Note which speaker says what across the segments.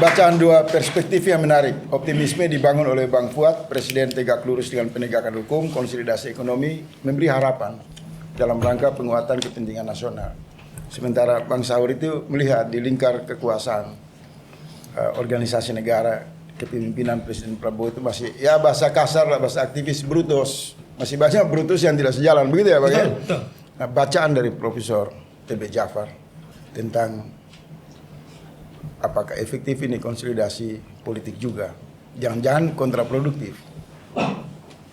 Speaker 1: bacaan dua perspektif yang menarik. Optimisme dibangun oleh Bang Fuad, Presiden tegak lurus dengan penegakan hukum, konsolidasi ekonomi, memberi harapan dalam rangka penguatan kepentingan nasional. Sementara Bang Saur itu melihat di lingkar kekuasaan organisasi negara, kepemimpinan Presiden Prabowo itu masih, ya bahasa kasar lah, bahasa aktivis brutus. Masih banyak brutus yang tidak sejalan, begitu ya Bang?
Speaker 2: Betul.
Speaker 1: Nah, bacaan dari Profesor TB Jafar tentang apakah efektif ini konsolidasi politik juga, jangan-jangan kontraproduktif,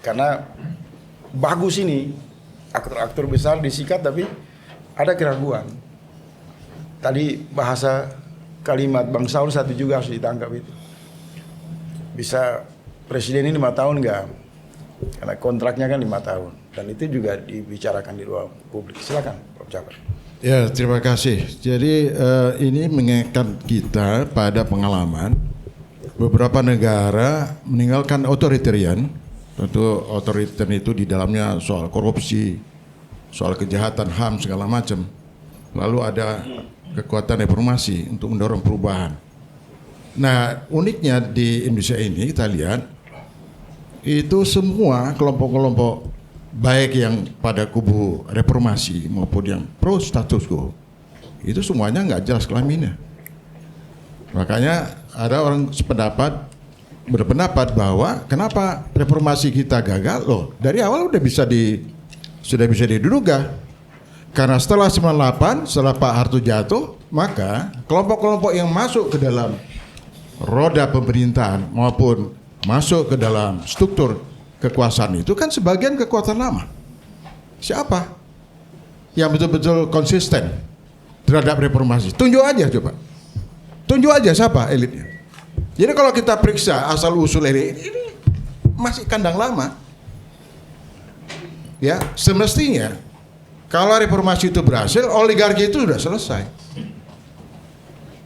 Speaker 1: karena bagus ini aktor-aktor besar disikat tapi ada keraguan. Tadi bahasa kalimat Bang Saur satu juga harus ditangkap itu, bisa presiden ini 5 tahun enggak, karena kontraknya kan 5 tahun dan itu juga dibicarakan di ruang publik. Silakan Prof. Jafar.
Speaker 3: Ya, terima kasih. Jadi ini mengingatkan kita pada pengalaman beberapa negara meninggalkan otoritarian. Tentu otoritarian itu di dalamnya soal korupsi, soal kejahatan HAM segala macam. Lalu ada kekuatan reformasi untuk mendorong perubahan. Nah, uniknya di Indonesia ini kita lihat itu semua kelompok-kelompok baik yang pada kubu reformasi maupun yang pro status quo itu semuanya nggak jelas kelaminnya. Makanya ada orang berpendapat bahwa kenapa reformasi kita gagal, loh dari awal sudah bisa diduga, karena setelah 98 setelah Pak Harto jatuh, maka kelompok-kelompok yang masuk ke dalam roda pemerintahan maupun masuk ke dalam struktur kekuasaan itu kan sebagian kekuatan lama. Siapa yang betul-betul konsisten terhadap reformasi? Tunjuk aja coba. Tunjuk aja siapa elitnya. Jadi kalau kita periksa asal usul elit ini masih kandang lama. Ya, semestinya kalau reformasi itu berhasil, oligarki itu sudah selesai.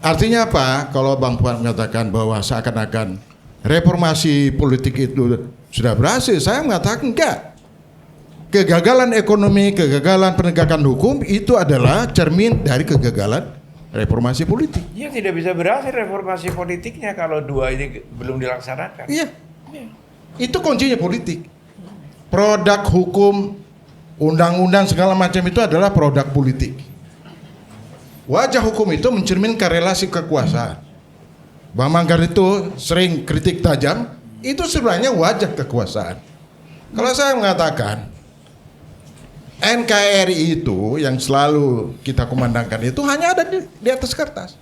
Speaker 3: Artinya apa? Kalau Bang Puan mengatakan bahwa seakan-akan reformasi politik itu sudah berhasil, saya mengatakan enggak. Kegagalan ekonomi, kegagalan penegakan hukum itu adalah cermin dari kegagalan reformasi politik.
Speaker 2: Ya tidak bisa berhasil reformasi politiknya kalau dua ini belum dilaksanakan.
Speaker 3: Iya. Itu kuncinya politik. Produk hukum, undang-undang segala macam itu adalah produk politik. Wajah hukum itu mencerminkan relasi kekuasaan. Bang Manggar itu sering kritik tajam, itu sebenarnya wajah kekuasaan. Kalau saya mengatakan NKRI itu yang selalu kita kumandangkan itu hanya ada di atas kertas.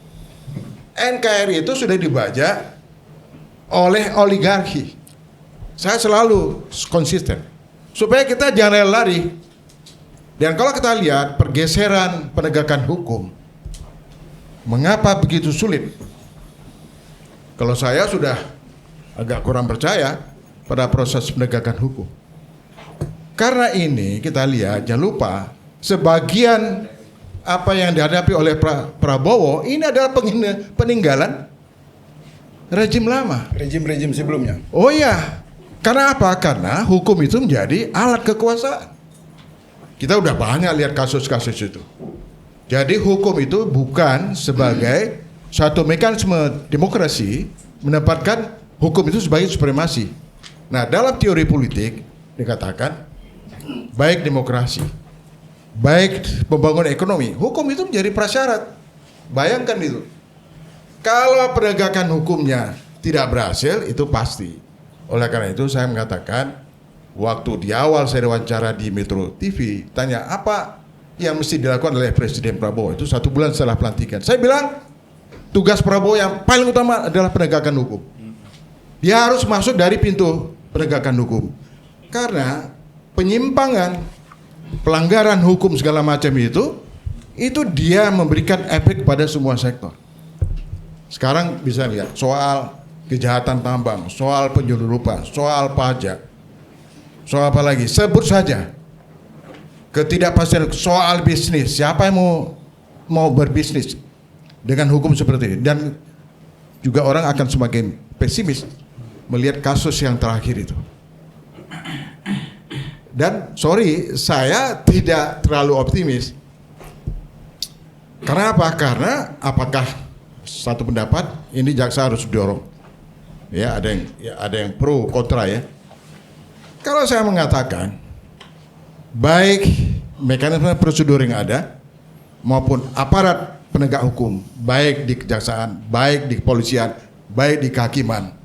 Speaker 3: NKRI itu sudah dibajak oleh oligarki. Saya selalu konsisten supaya kita jangan lari. Dan kalau kita lihat pergeseran penegakan hukum, mengapa begitu sulit? Kalau saya sudah agak kurang percaya pada proses penegakan hukum. Karena ini kita lihat, jangan lupa sebagian apa yang dihadapi oleh Prabowo ini adalah peninggalan rejim lama.
Speaker 1: Rejim-rejim sebelumnya.
Speaker 3: Oh iya, karena apa? Karena hukum itu menjadi alat kekuasaan. Kita udah banyak lihat kasus-kasus itu. Jadi hukum itu bukan sebagai satu mekanisme demokrasi, menempatkan hukum itu sebagai supremasi. Nah, dalam teori politik dikatakan baik demokrasi, baik pembangunan ekonomi, hukum itu menjadi prasyarat. Bayangkan itu. Kalau penegakan hukumnya tidak berhasil, itu pasti. Oleh karena itu saya mengatakan, waktu di awal saya wawancara di Metro TV, tanya apa yang mesti dilakukan oleh Presiden Prabowo itu 1 bulan setelah pelantikan. Saya bilang, tugas Prabowo yang paling utama adalah penegakan hukum. Dia harus masuk dari pintu penegakan hukum. Karena penyimpangan, pelanggaran hukum segala macam itu dia memberikan efek pada semua sektor. Sekarang bisa lihat soal kejahatan tambang, soal penyelundupan, soal pajak, soal apa lagi? Sebut saja. Ketidakpastian soal bisnis. Siapa yang mau berbisnis dengan hukum seperti ini? Dan juga orang akan semakin pesimis melihat kasus yang terakhir itu. Dan sorry, saya tidak terlalu optimis. Karena apa? Karena apakah satu pendapat, ini jaksa harus dorong. Ya, ada yang pro kontra ya. Kalau saya mengatakan baik mekanisme prosedur yang ada maupun aparat penegak hukum, baik di kejaksaan, baik di kepolisian, baik di kehakiman,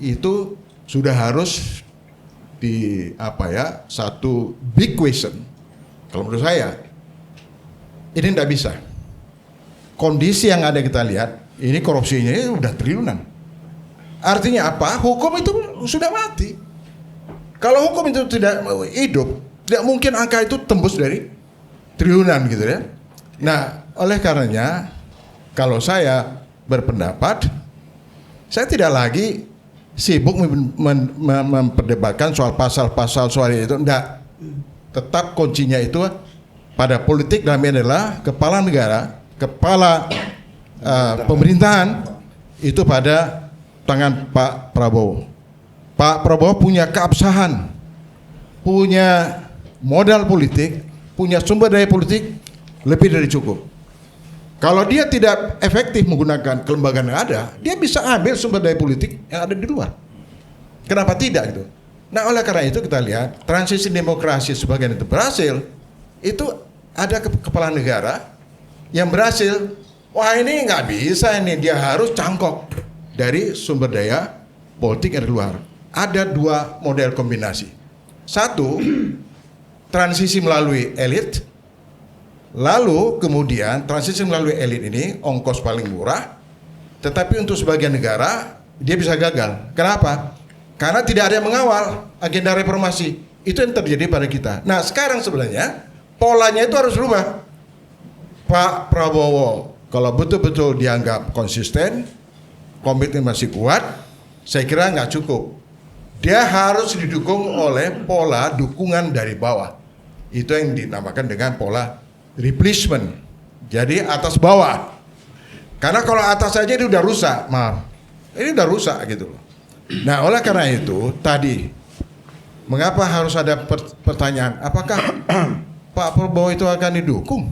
Speaker 3: itu sudah harus di satu big question. Kalau menurut saya ini tidak bisa. Kondisi yang ada kita lihat, ini korupsinya udah triliunan. Artinya apa? Hukum itu sudah mati. Kalau hukum itu tidak hidup, tidak mungkin angka itu tembus dari triliunan gitu ya. Nah, oleh karenanya kalau saya berpendapat, saya tidak lagi sibuk memperdebatkan soal pasal-pasal soal itu. Enggak. Tetap kuncinya itu pada politik dalam ini adalah kepala negara, kepala pemerintahan itu pada tangan Pak Prabowo. Pak Prabowo punya keabsahan, punya modal politik, punya sumber daya politik lebih dari cukup. Kalau dia tidak efektif menggunakan kelembagaan yang ada, dia bisa ambil sumber daya politik yang ada di luar. Kenapa tidak gitu? Nah, oleh karena itu kita lihat transisi demokrasi sebagian itu berhasil. Itu ada kepala negara yang berhasil. Wah, ini nggak bisa ini, dia harus cangkok dari sumber daya politik yang di luar. Ada dua model kombinasi. Satu, transisi melalui elit. Lalu kemudian transisi melalui elit ini ongkos paling murah, tetapi untuk sebagian negara dia bisa gagal. Kenapa? Karena tidak ada yang mengawal agenda reformasi. Itu yang terjadi pada kita. Nah, sekarang sebenarnya polanya itu harus berubah. Pak Prabowo kalau betul-betul dianggap konsisten, komitmen masih kuat, saya kira nggak cukup. Dia harus didukung oleh pola dukungan dari bawah. Itu yang dinamakan dengan pola replacement. Jadi atas bawah. Karena kalau atas saja ini udah rusak, maaf. Ini udah rusak gitu loh. Nah, oleh karena itu tadi mengapa harus ada pertanyaan, apakah Pak Prabowo itu akan didukung?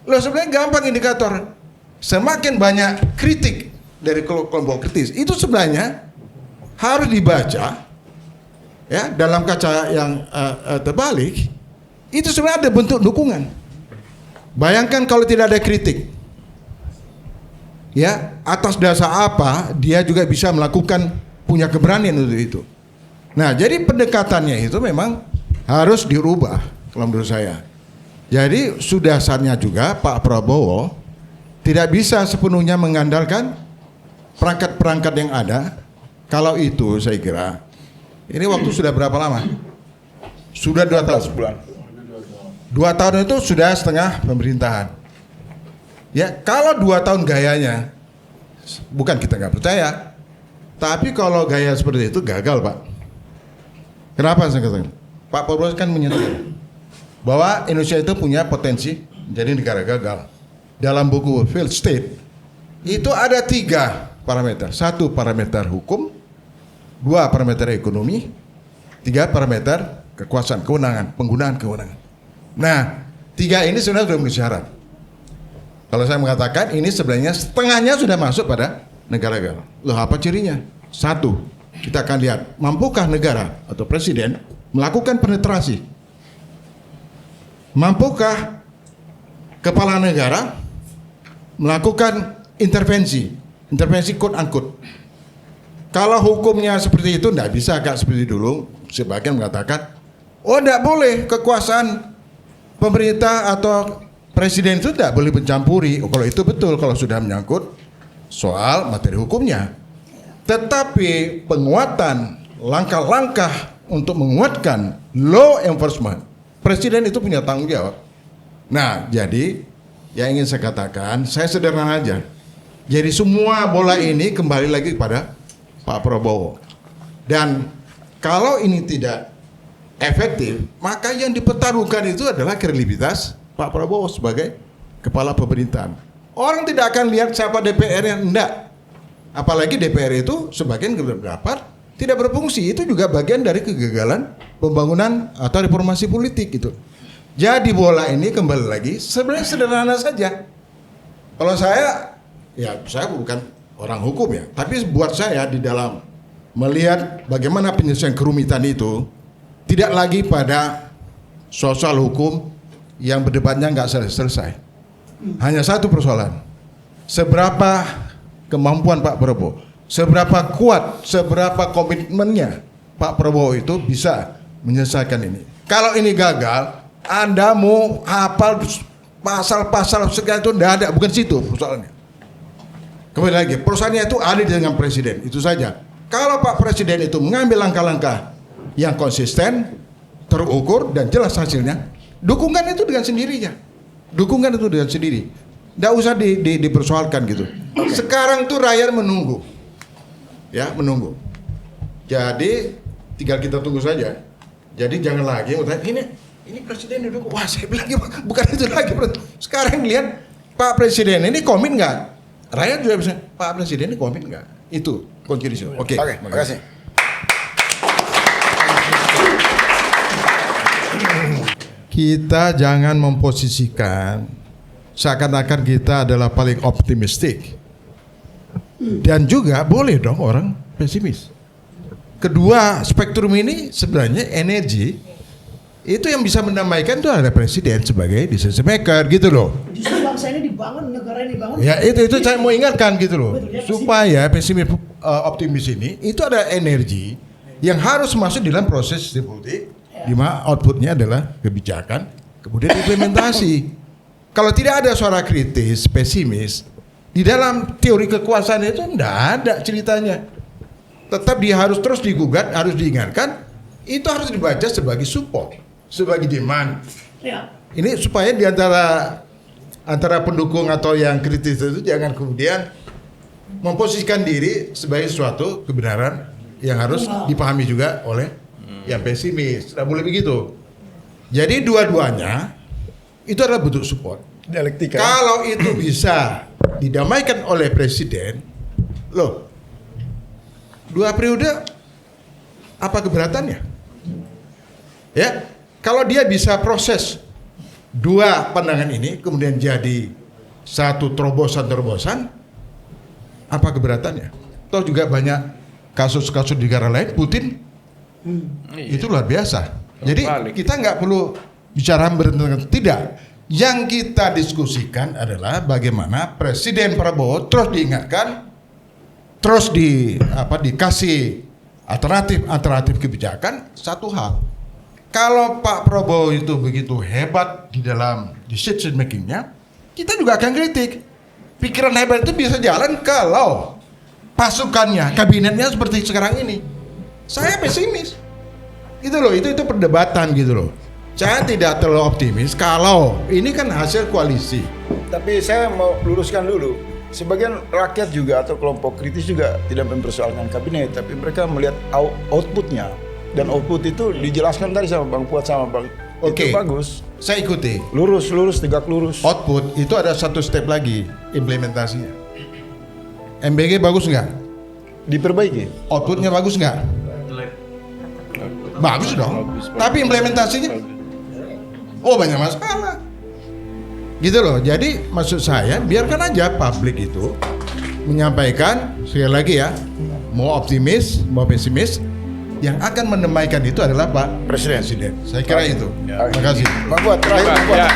Speaker 3: Loh, sebenarnya gampang indikator. Semakin banyak kritik dari kelompok kritis, itu sebenarnya harus dibaca ya dalam kaca yang terbalik. Itu sebenarnya ada bentuk dukungan. Bayangkan kalau tidak ada kritik, ya atas dasar apa dia juga bisa melakukan, punya keberanian untuk itu. Nah, jadi pendekatannya itu memang harus dirubah kalau menurut saya. Jadi sudah saatnya juga Pak Prabowo tidak bisa sepenuhnya mengandalkan perangkat-perangkat yang ada. Kalau itu saya kira ini waktu sudah berapa lama? Sudah 2 tahun.
Speaker 1: bulan.
Speaker 3: 2 tahun itu sudah setengah pemerintahan. Ya, kalau 2 tahun gayanya, bukan kita nggak percaya, tapi kalau gaya seperti itu gagal, Pak. Kenapa saya katakan? Pak Prabowo kan menyatakan bahwa Indonesia itu punya potensi menjadi negara gagal. Dalam buku Failed State itu ada 3 parameter. 1 parameter hukum, 2 parameter ekonomi, 3 parameter kekuasaan, kewenangan, penggunaan kewenangan. Nah, 3 ini sebenarnya sudah memenuhi syarat. Kalau saya mengatakan ini sebenarnya setengahnya sudah masuk pada negara gagal. Loh, apa cirinya? 1, kita akan lihat mampukah negara atau presiden melakukan penetrasi. Mampukah kepala negara melakukan intervensi quote unquote. Kalau hukumnya seperti itu tidak bisa Kak seperti dulu. Sebagian mengatakan, oh tidak boleh kekuasaan pemerintah atau presiden itu tidak boleh mencampuri. Oh, kalau itu betul, kalau sudah menyangkut soal materi hukumnya. Tetapi penguatan langkah-langkah untuk menguatkan law enforcement, presiden itu punya tanggung jawab. Nah, jadi yang ingin saya katakan, saya sederhana aja. Jadi semua bola ini kembali lagi kepada Pak Prabowo. Dan kalau ini tidak efektif, maka yang dipertaruhkan itu adalah kredibilitas Pak Prabowo sebagai kepala pemerintahan. Orang tidak akan lihat siapa DPR yang enggak. Apalagi DPR itu sebagian berpendapat tidak berfungsi. Itu juga bagian dari kegagalan pembangunan atau reformasi politik itu. Jadi bola ini kembali lagi sebenarnya sederhana saja. Kalau saya ya saya bukan orang hukum ya, tapi buat saya di dalam melihat bagaimana penyelesaian kerumitan itu tidak lagi pada soal hukum yang berdebatnya nggak selesai. Hanya satu persoalan, seberapa kemampuan Pak Prabowo, seberapa kuat, seberapa komitmennya Pak Prabowo itu bisa menyelesaikan ini. Kalau ini gagal, Anda mau hafal pasal-pasal segala itu tidak ada, bukan situ persoalannya. Kembali lagi, persoalannya itu ada dengan presiden, itu saja. Kalau Pak Presiden itu mengambil langkah-langkah yang konsisten, terukur dan jelas hasilnya, dukungan itu dengan sendirinya. Dukungan itu dengan sendiri. Tidak usah dipersoalkan gitu. Sekarang tuh rakyat menunggu. Ya, menunggu. Jadi tinggal kita tunggu saja. Jadi jangan lagi ini presiden duduk. Wah, saya bilang bukan itu lagi. Sekarang lihat Pak Presiden ini komit nggak? Rakyat juga bisa. Pak Presiden ini komit nggak? Itu konstitusi. Oke,
Speaker 1: terima kasih.
Speaker 3: Kita jangan memposisikan seakan-akan kita adalah paling optimistik. Dan juga boleh dong orang pesimis. Kedua spektrum ini sebenarnya energi itu yang bisa mendamaikan itu ada presiden sebagai decision maker gitu loh.
Speaker 4: Justru bangsa ini dibangun, negara ini dibangun.
Speaker 3: Ya itu saya mau ingatkan gitu loh. Supaya pesimis optimis ini itu ada energi yang harus masuk dalam proses politik, di mana outputnya adalah kebijakan, kemudian implementasi. Kalau tidak ada suara kritis, pesimis, di dalam teori kekuasaan itu tidak ada ceritanya. Tetap dia harus terus digugat, harus diingatkan, itu harus dibaca sebagai support, sebagai demand.
Speaker 4: Ya.
Speaker 3: Ini supaya di antara pendukung atau yang kritis itu jangan kemudian memposisikan diri sebagai suatu kebenaran yang harus dipahami juga oleh yang pesimis. Tidak boleh begitu. Jadi dua-duanya itu adalah bentuk support.
Speaker 1: Dialektika.
Speaker 3: Kalau itu bisa didamaikan oleh presiden, loh, 2 periode apa keberatannya? Ya, kalau dia bisa proses 2 pandangan ini kemudian jadi satu terobosan, apa keberatannya? Toh juga banyak kasus-kasus di negara lain, Putin itu luar biasa. Jadi kita nggak perlu bicara bertentangan, tidak. Yang kita diskusikan adalah bagaimana Presiden Prabowo terus diingatkan, terus dikasih alternatif kebijakan. Satu hal, kalau Pak Prabowo itu begitu hebat di dalam decision makingnya, kita juga akan kritik. Pikiran hebat itu bisa jalan kalau pasukannya, kabinetnya seperti sekarang ini. Saya pesimis. Gitu loh, itu perdebatan gitu loh. Saya tidak terlalu optimis kalau ini kan hasil koalisi.
Speaker 1: Tapi saya mau luruskan dulu. Sebagian rakyat juga atau kelompok kritis juga tidak mempersoalkan kabinet, tapi mereka melihat outputnya. Dan output itu dijelaskan tadi sama Bang Fuad sama Bang.
Speaker 3: Oke.
Speaker 1: Itu bagus.
Speaker 3: Saya ikuti.
Speaker 1: Lurus, tegak lurus.
Speaker 3: Output itu ada satu step lagi, implementasinya. MBG bagus nggak?
Speaker 1: Diperbaiki.
Speaker 3: Outputnya bagus nggak? Bagus dong. Tapi implementasinya, banyak masalah. Gitu loh. Jadi maksud saya biarkan aja publik itu menyampaikan, sekali lagi ya, mau optimis, mau pesimis, yang akan mendamaikan itu adalah Pak
Speaker 1: Presiden.
Speaker 3: Saya kira itu. Terima kasih.
Speaker 1: Bang Fuad, terakhir Bang Fuad.
Speaker 2: Ya.